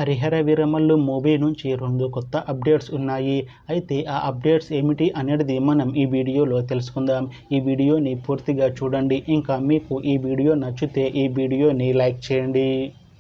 Harihara Veeramallu movie నుంచి 2 కొత్త updates ఉన్నాయి. అయితే ఆ అప్డేట్స్ ఏమిటి అనేది మనం ఈ వీడియోలో తెలుసుకుందాం. ఈ వీడియోని పూర్తిగా చూడండి. ఇంకా మీకు ఈ వీడియో నచ్చితే ఈ వీడియోని లైక్ చేయండి.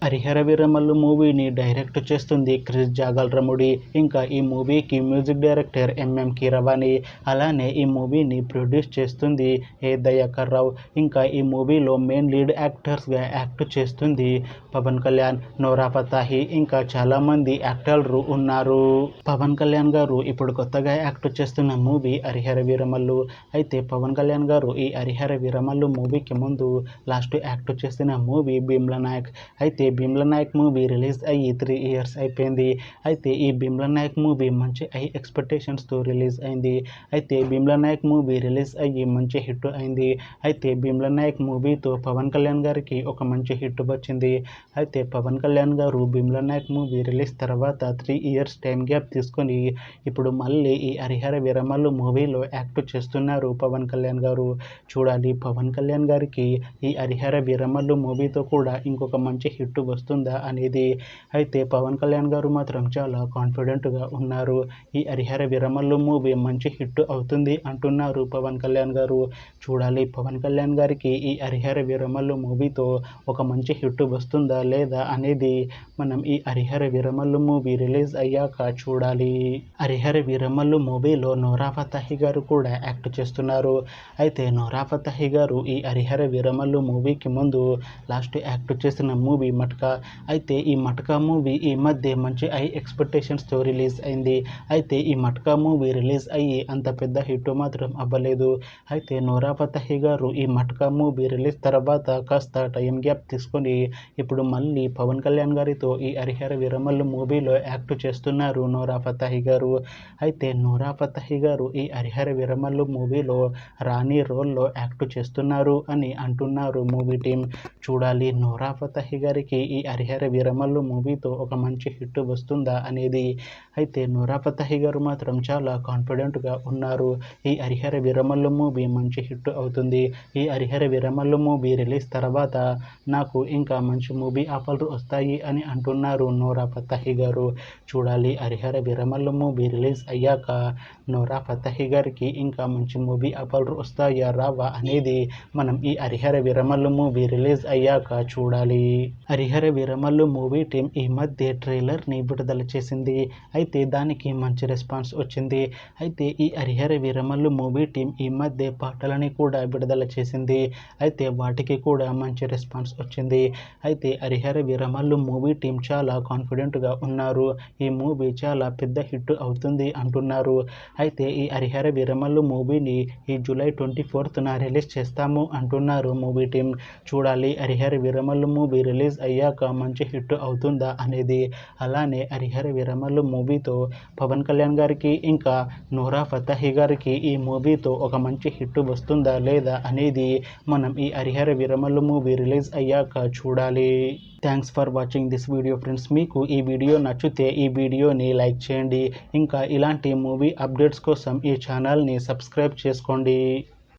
హరిహర వీరమల్లు మూవీని డైరెక్ట్ చేస్తుంది క్రిష్ జాగల్రముడి. ఇంకా ఈ మూవీకి మ్యూజిక్ డైరెక్టర్ ఎంఎం కీరవాణి. అలానే ఈ మూవీని ప్రొడ్యూస్ చేస్తుంది ఏ దయాకర్ రావు. ఇంకా ఈ మూవీలో మెయిన్ లీడ్ యాక్టర్స్గా యాక్ట్ చేస్తుంది పవన్ కళ్యాణ్, నోరా ఫతేహి, ఇంకా చాలామంది యాక్టర్లు ఉన్నారు. పవన్ కళ్యాణ్ గారు ఇప్పుడు కొత్తగా యాక్ట్ చేస్తున్న మూవీ హరిహర వీరమల్లు. అయితే పవన్ కళ్యాణ్ గారు ఈ హరిహర వీరమల్లు మూవీకి ముందు లాస్ట్ యాక్ట్ చేసిన మూవీ భీమ్లా నాయక్. అయితే భీమ్లా నాయక్ మూవీ రిలీజ్ అయ్యి 3 years అయిపోయింది. అయితే ఈ భీమ్లా నాయక్ మూవీ మంచి హై ఎక్స్పెక్టేషన్స్తో రిలీజ్ అయింది. అయితే భీమ్లా నాయక్ మూవీ రిలీజ్ అయ్యి మంచి హిట్ అయింది. అయితే భీమ్లా నాయక్ మూవీతో పవన్ కళ్యాణ్ గారికి ఒక మంచి హిట్ వచ్చింది. అయితే పవన్ కళ్యాణ్ గారు భీమ్లా నాయక్ మూవీ రిలీజ్ తర్వాత 3 years టైం గ్యాప్ తీసుకొని ఇప్పుడు మళ్ళీ ఈ హరిహర వీరమల్లు మూవీలో యాక్ట్ చేస్తున్నారు పవన్ కళ్యాణ్ గారు. చూడాలి పవన్ కళ్యాణ్ గారికి ఈ హరిహర వీరమల్లు మూవీతో కూడా ఇంకొక మంచి హిట్ వస్తుందా అనేది. అయితే పవన్ కళ్యాణ్ గారు మాత్రం చాలా కాన్ఫిడెంట్గా ఉన్నారు. ఈ హరిహర వీరమల్లు మూవీ మంచి హిట్ అవుతుంది అంటున్నారు పవన్ కళ్యాణ్ గారు. చూడాలి పవన్ కళ్యాణ్ గారికి ఈ హరిహర వీరమల్లు మూవీతో ఒక మంచి హిట్ వస్తుందా లేదా అనేది మనం ఈ హరిహర వీరమల్లు మూవీ రిలీజ్ అయ్యాక చూడాలి. హరిహర వీరమల్లు మూవీలో నోరా ఫతేహి గారు కూడా యాక్ట్ చేస్తున్నారు. అయితే నోరా ఫతేహి గారు ఈ హరిహర వీరమల్లు మూవీకి ముందు లాస్ట్ యాక్ట్ చేసిన మూవీ మట్కా. అయితే ఈ మట్కా మూవీ ఈ మధ్య మంచి హై ఎక్స్పెక్టేషన్స్తో రిలీజ్ అయింది. అయితే ఈ మట్కా మూవీ రిలీజ్ అయ్యి అంత పెద్ద హిట్ మాత్రం అవ్వలేదు. అయితే నోరా ఫతేహి గారు ఈ మట్కా మూవీ రిలీజ్ తర్వాత కాస్త టైం గ్యాప్ తీసుకొని ఇప్పుడు మళ్ళీ పవన్ కళ్యాణ్ గారితో ఈ హరిహర వీరమల్లు మూవీలో యాక్ట్ చేస్తున్నారు నోరా ఫతేహి గారు. అయితే నోరా ఫతేహి గారు ఈ హరిహర వీరమల్లు మూవీలో రాణి రోల్లో యాక్ట్ చేస్తున్నారు అని అంటున్నారు మూవీ టీం. చూడాలి నోరా ఫతేహి గారికి ఈ హరిహర వీరమల్లు మూవీతో ఒక మంచి హిట్ వస్తుందా అనేది. అయితే నోరా ఫతేహి గారు మాత్రం చాలా కాన్ఫిడెంట్గా ఉన్నారు. ఈ హరిహర వీరమల్లు మూవీ మంచి హిట్ అవుతుంది. ఈ హరిహర వీరమల్లు మూవీ రిలీజ్ తర్వాత నాకు ఇంకా మంచి మూవీ ఆఫర్లు వస్తాయి అని అంటున్నారు నోరా ఫతేహి గారు. చూడాలి హరిహర వీరమల్లు మూవీ రిలీజ్ అయ్యాక నోరా ఫతేహి గారికి ఇంకా మంచి మూవీ ఆఫర్లు వస్తాయా రావా అనేది మనం ఈ హరిహర వీరమల్లు మూవీ రిలీజ్ అయ్యాక చూడాలి. హరిహర వీరమల్లు మూవీ టీం ఈ మధ్య ట్రైలర్ని విడుదల చేసింది. అయితే దానికి మంచి రెస్పాన్స్ వచ్చింది. అయితే ఈ హరిహర వీరమల్లు మూవీ టీం ఈ మధ్య పాటలని కూడా విడుదల చేసింది. అయితే వాటికి కూడా మంచి రెస్పాన్స్ వచ్చింది. అయితే హరిహర వీరమల్లు మూవీ టీం చాలా కాన్ఫిడెంట్గా ఉన్నారు. ఈ మూవీ చాలా పెద్ద హిట్ అవుతుంది అంటున్నారు. అయితే ఈ హరిహర వీరమల్లు మూవీని ఈ జూలై 24న రిలీజ్ చేస్తాము అంటున్నారు మూవీ టీం. చూడాలి హరిహర వీరమల్లు మూవీ రిలీజ్ అయ్యాక మంచి హిట్ అవుతుందా అనేది. అలానే హరిహర వీరమల్లు మూవీతో పవన్ కళ్యాణ్ గారికి ఇంకా నోరా ఫతేహి గారికి ఈ మూవీతో ఒక మంచి హిట్ వస్తుందా లేదా అనేది మనం ఈ హరిహర వీరమల్లు మూవీ రిలీజ్ అయ్యాక చూడాలి. Thanks for watching this video friends. మీకు ఈ వీడియో నచ్చితే ఈ వీడియోని లైక్ చేయండి. ఇంకా ఇలాంటి మూవీ అప్డేట్స్ కోసం ఈ ఛానల్ని సబ్స్క్రైబ్ చేసుకోండి.